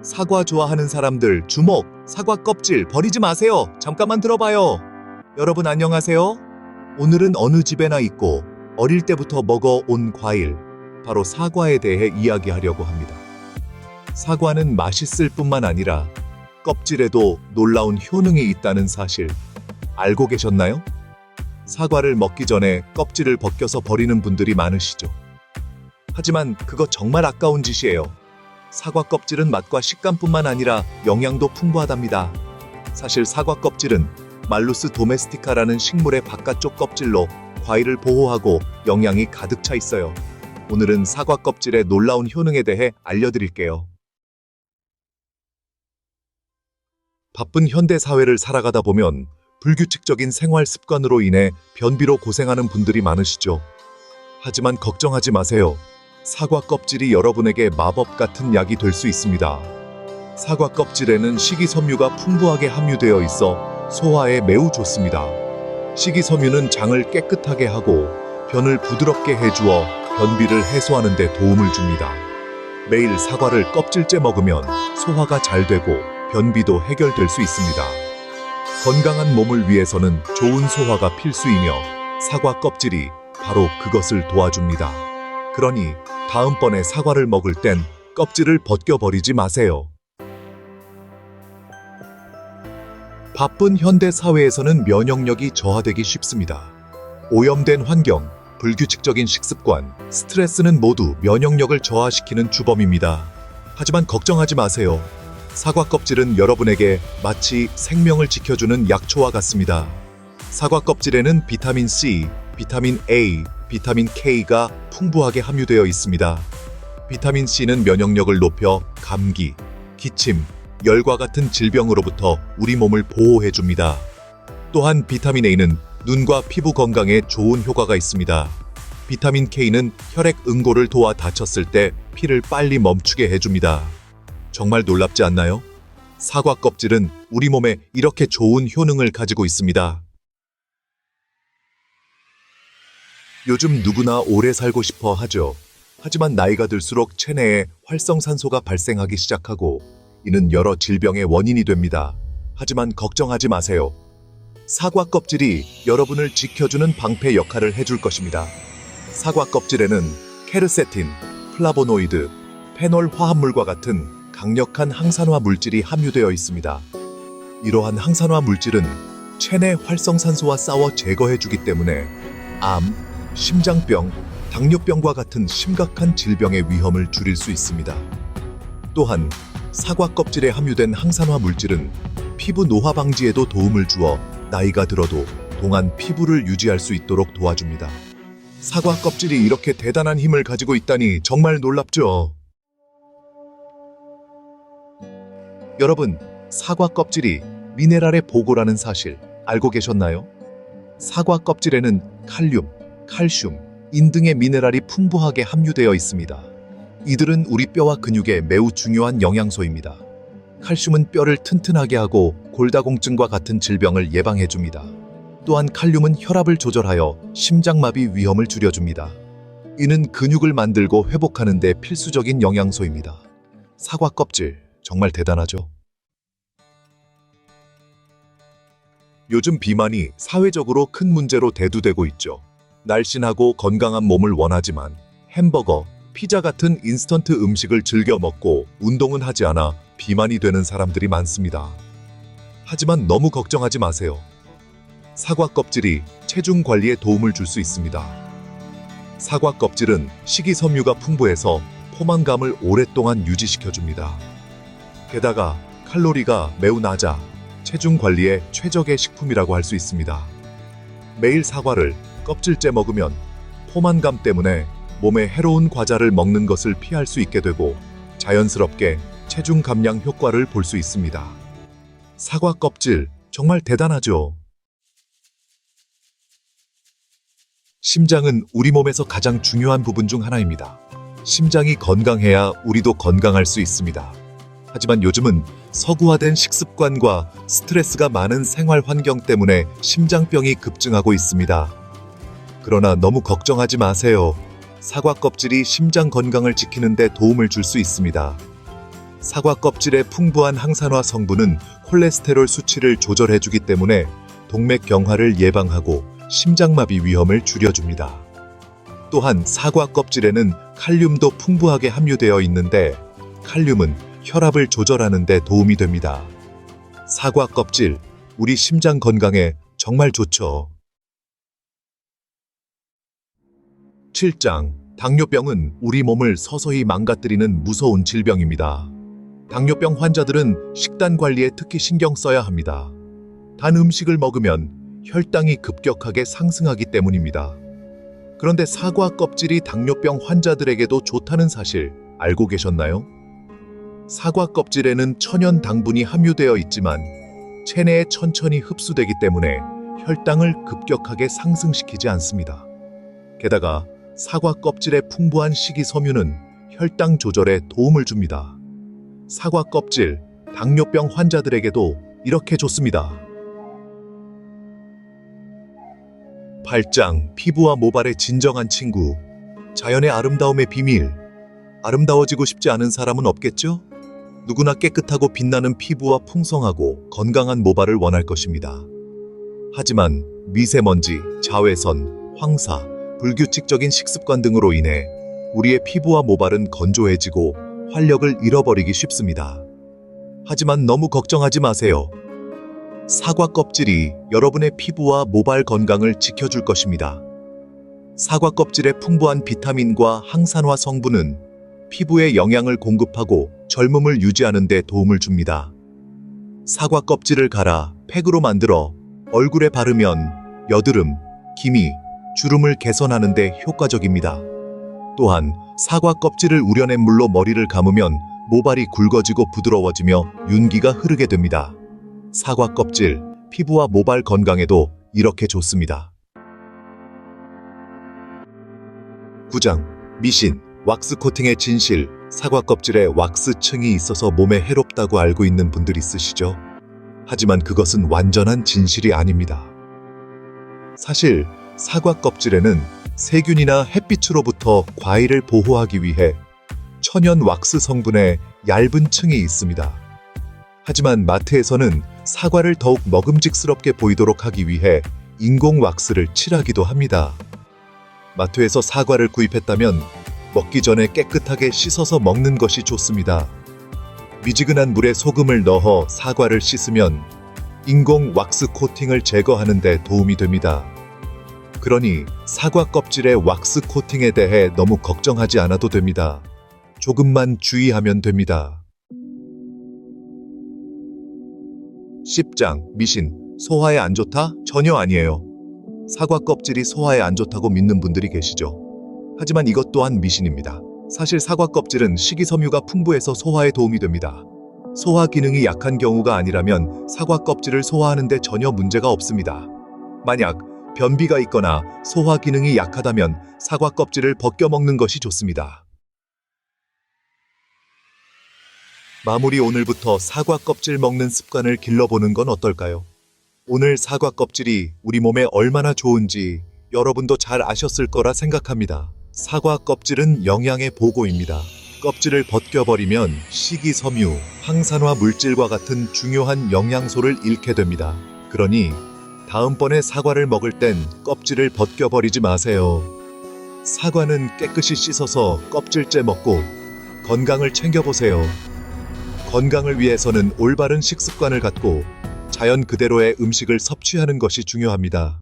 사과 좋아하는 사람들 주목! 사과 껍질 버리지 마세요. 잠깐만 들어봐요. 여러분 안녕하세요. 오늘은 어느 집에나 있고 어릴 때부터 먹어온 과일, 바로 사과에 대해 이야기하려고 합니다. 사과는 맛있을 뿐만 아니라 껍질에도 놀라운 효능이 있다는 사실 알고 계셨나요? 사과를 먹기 전에 껍질을 벗겨서 버리는 분들이 많으시죠. 하지만 그거 정말 아까운 짓이에요. 사과 껍질은 맛과 식감뿐만 아니라 영양도 풍부하답니다. 사실 사과 껍질은 말루스 도메스티카라는 식물의 바깥쪽 껍질로 과일을 보호하고 영양이 가득 차 있어요. 오늘은 사과 껍질의 놀라운 효능에 대해 알려드릴게요. 바쁜 현대 사회를 살아가다 보면 불규칙적인 생활 습관으로 인해 변비로 고생하는 분들이 많으시죠. 하지만 걱정하지 마세요. 사과 껍질이 여러분에게 마법 같은 약이 될 수 있습니다. 사과 껍질에는 식이섬유가 풍부하게 함유되어 있어 소화에 매우 좋습니다. 식이섬유는 장을 깨끗하게 하고 변을 부드럽게 해주어 변비를 해소하는 데 도움을 줍니다. 매일 사과를 껍질째 먹으면 소화가 잘 되고 변비도 해결될 수 있습니다. 건강한 몸을 위해서는 좋은 소화가 필수이며 사과 껍질이 바로 그것을 도와줍니다. 그러니 다음번에 사과를 먹을 땐 껍질을 벗겨버리지 마세요. 바쁜 현대 사회에서는 면역력이 저하되기 쉽습니다. 오염된 환경, 불규칙적인 식습관, 스트레스는 모두 면역력을 저하시키는 주범입니다. 하지만 걱정하지 마세요. 사과 껍질은 여러분에게 마치 생명을 지켜주는 약초와 같습니다. 사과 껍질에는 비타민 C, 비타민 A, 비타민 K가 풍부하게 함유되어 있습니다. 비타민 C는 면역력을 높여 감기, 기침, 열과 같은 질병으로부터 우리 몸을 보호해줍니다. 또한 비타민 A는 눈과 피부 건강에 좋은 효과가 있습니다. 비타민 K는 혈액 응고를 도와 다쳤을 때 피를 빨리 멈추게 해줍니다. 정말 놀랍지 않나요? 사과 껍질은 우리 몸에 이렇게 좋은 효능을 가지고 있습니다. 요즘 누구나 오래 살고 싶어 하죠. 하지만 나이가 들수록 체내에 활성산소가 발생하기 시작하고 이는 여러 질병의 원인이 됩니다. 하지만 걱정하지 마세요. 사과 껍질이 여러분을 지켜주는 방패 역할을 해줄 것입니다. 사과 껍질에는 케르세틴, 플라보노이드, 페놀 화합물과 같은 강력한 항산화 물질이 함유되어 있습니다. 이러한 항산화 물질은 체내 활성산소와 싸워 제거해주기 때문에 암, 심장병, 당뇨병과 같은 심각한 질병의 위험을 줄일 수 있습니다. 또한 사과 껍질에 함유된 항산화 물질은 피부 노화 방지에도 도움을 주어 나이가 들어도 동안 피부를 유지할 수 있도록 도와줍니다. 사과 껍질이 이렇게 대단한 힘을 가지고 있다니 정말 놀랍죠? 여러분, 사과 껍질이 미네랄의 보고라는 사실 알고 계셨나요? 사과 껍질에는 칼륨, 칼슘, 인 등의 미네랄이 풍부하게 함유되어 있습니다. 이들은 우리 뼈와 근육에 매우 중요한 영양소입니다. 칼슘은 뼈를 튼튼하게 하고 골다공증과 같은 질병을 예방해줍니다. 또한 칼륨은 혈압을 조절하여 심장마비 위험을 줄여줍니다. 이는 근육을 만들고 회복하는 데 필수적인 영양소입니다. 사과 껍질, 정말 대단하죠? 요즘 비만이 사회적으로 큰 문제로 대두되고 있죠. 날씬하고 건강한 몸을 원하지만 햄버거, 피자 같은 인스턴트 음식을 즐겨 먹고 운동은 하지 않아 비만이 되는 사람들이 많습니다. 하지만 너무 걱정하지 마세요. 사과 껍질이 체중 관리에 도움을 줄 수 있습니다. 사과 껍질은 식이섬유가 풍부해서 포만감을 오랫동안 유지시켜줍니다. 게다가 칼로리가 매우 낮아 체중 관리에 최적의 식품이라고 할 수 있습니다. 매일 사과를 껍질째 먹으면 포만감 때문에 몸에 해로운 과자를 먹는 것을 피할 수 있게 되고 자연스럽게 체중 감량 효과를 볼 수 있습니다. 사과 껍질, 정말 대단하죠? 심장은 우리 몸에서 가장 중요한 부분 중 하나입니다. 심장이 건강해야 우리도 건강할 수 있습니다. 하지만 요즘은 서구화된 식습관과 스트레스가 많은 생활 환경 때문에 심장병이 급증하고 있습니다. 그러나 너무 걱정하지 마세요. 사과 껍질이 심장 건강을 지키는 데 도움을 줄 수 있습니다. 사과 껍질의 풍부한 항산화 성분은 콜레스테롤 수치를 조절해주기 때문에 동맥경화를 예방하고 심장마비 위험을 줄여줍니다. 또한 사과 껍질에는 칼륨도 풍부하게 함유되어 있는데 칼륨은 혈압을 조절하는 데 도움이 됩니다. 사과 껍질, 우리 심장 건강에 정말 좋죠. 7장, 당뇨병은 우리 몸을 서서히 망가뜨리는 무서운 질병입니다. 당뇨병 환자들은 식단 관리에 특히 신경 써야 합니다. 단 음식을 먹으면 혈당이 급격하게 상승하기 때문입니다. 그런데 사과 껍질이 당뇨병 환자들에게도 좋다는 사실 알고 계셨나요? 사과 껍질에는 천연 당분이 함유되어 있지만 체내에 천천히 흡수되기 때문에 혈당을 급격하게 상승시키지 않습니다. 게다가 사과 껍질의 풍부한 식이섬유는 혈당 조절에 도움을 줍니다. 사과 껍질, 당뇨병 환자들에게도 이렇게 좋습니다. 8장, 피부와 모발의 진정한 친구, 자연의 아름다움의 비밀. 아름다워지고 싶지 않은 사람은 없겠죠? 누구나 깨끗하고 빛나는 피부와 풍성하고 건강한 모발을 원할 것입니다. 하지만 미세먼지, 자외선, 황사, 불규칙적인 식습관 등으로 인해 우리의 피부와 모발은 건조해지고 활력을 잃어버리기 쉽습니다. 하지만 너무 걱정하지 마세요. 사과 껍질이 여러분의 피부와 모발 건강을 지켜줄 것입니다. 사과 껍질의 풍부한 비타민과 항산화 성분은 피부에 영양을 공급하고 젊음을 유지하는 데 도움을 줍니다. 사과 껍질을 갈아 팩으로 만들어 얼굴에 바르면 여드름, 기미, 주름을 개선하는 데 효과적입니다. 또한 사과 껍질을 우려낸 물로 머리를 감으면 모발이 굵어지고 부드러워지며 윤기가 흐르게 됩니다. 사과 껍질, 피부와 모발 건강에도 이렇게 좋습니다. 9장, 미신, 왁스 코팅의 진실. 사과 껍질에 왁스층이 있어서 몸에 해롭다고 알고 있는 분들 있으시죠? 하지만 그것은 완전한 진실이 아닙니다. 사실 사과 껍질에는 세균이나 햇빛으로부터 과일을 보호하기 위해 천연 왁스 성분의 얇은 층이 있습니다. 하지만 마트에서는 사과를 더욱 먹음직스럽게 보이도록 하기 위해 인공 왁스를 칠하기도 합니다. 마트에서 사과를 구입했다면 먹기 전에 깨끗하게 씻어서 먹는 것이 좋습니다. 미지근한 물에 소금을 넣어 사과를 씻으면 인공 왁스 코팅을 제거하는 데 도움이 됩니다. 그러니 사과 껍질의 왁스 코팅에 대해 너무 걱정하지 않아도 됩니다. 조금만 주의하면 됩니다. 10장, 미신, 소화에 안 좋다? 전혀 아니에요. 사과 껍질이 소화에 안 좋다고 믿는 분들이 계시죠? 하지만 이것 또한 미신입니다. 사실 사과 껍질은 식이섬유가 풍부해서 소화에 도움이 됩니다. 소화 기능이 약한 경우가 아니라면 사과 껍질을 소화하는 데 전혀 문제가 없습니다. 만약 변비가 있거나 소화 기능이 약하다면 사과 껍질을 벗겨 먹는 것이 좋습니다. 마무리, 오늘부터 사과 껍질 먹는 습관을 길러보는 건 어떨까요? 오늘 사과 껍질이 우리 몸에 얼마나 좋은지 여러분도 잘 아셨을 거라 생각합니다. 사과 껍질은 영양의 보고입니다. 껍질을 벗겨버리면 식이섬유, 항산화 물질과 같은 중요한 영양소를 잃게 됩니다. 그러니 다음번에 사과를 먹을 땐 껍질을 벗겨버리지 마세요. 사과는 깨끗이 씻어서 껍질째 먹고 건강을 챙겨보세요. 건강을 위해서는 올바른 식습관을 갖고 자연 그대로의 음식을 섭취하는 것이 중요합니다.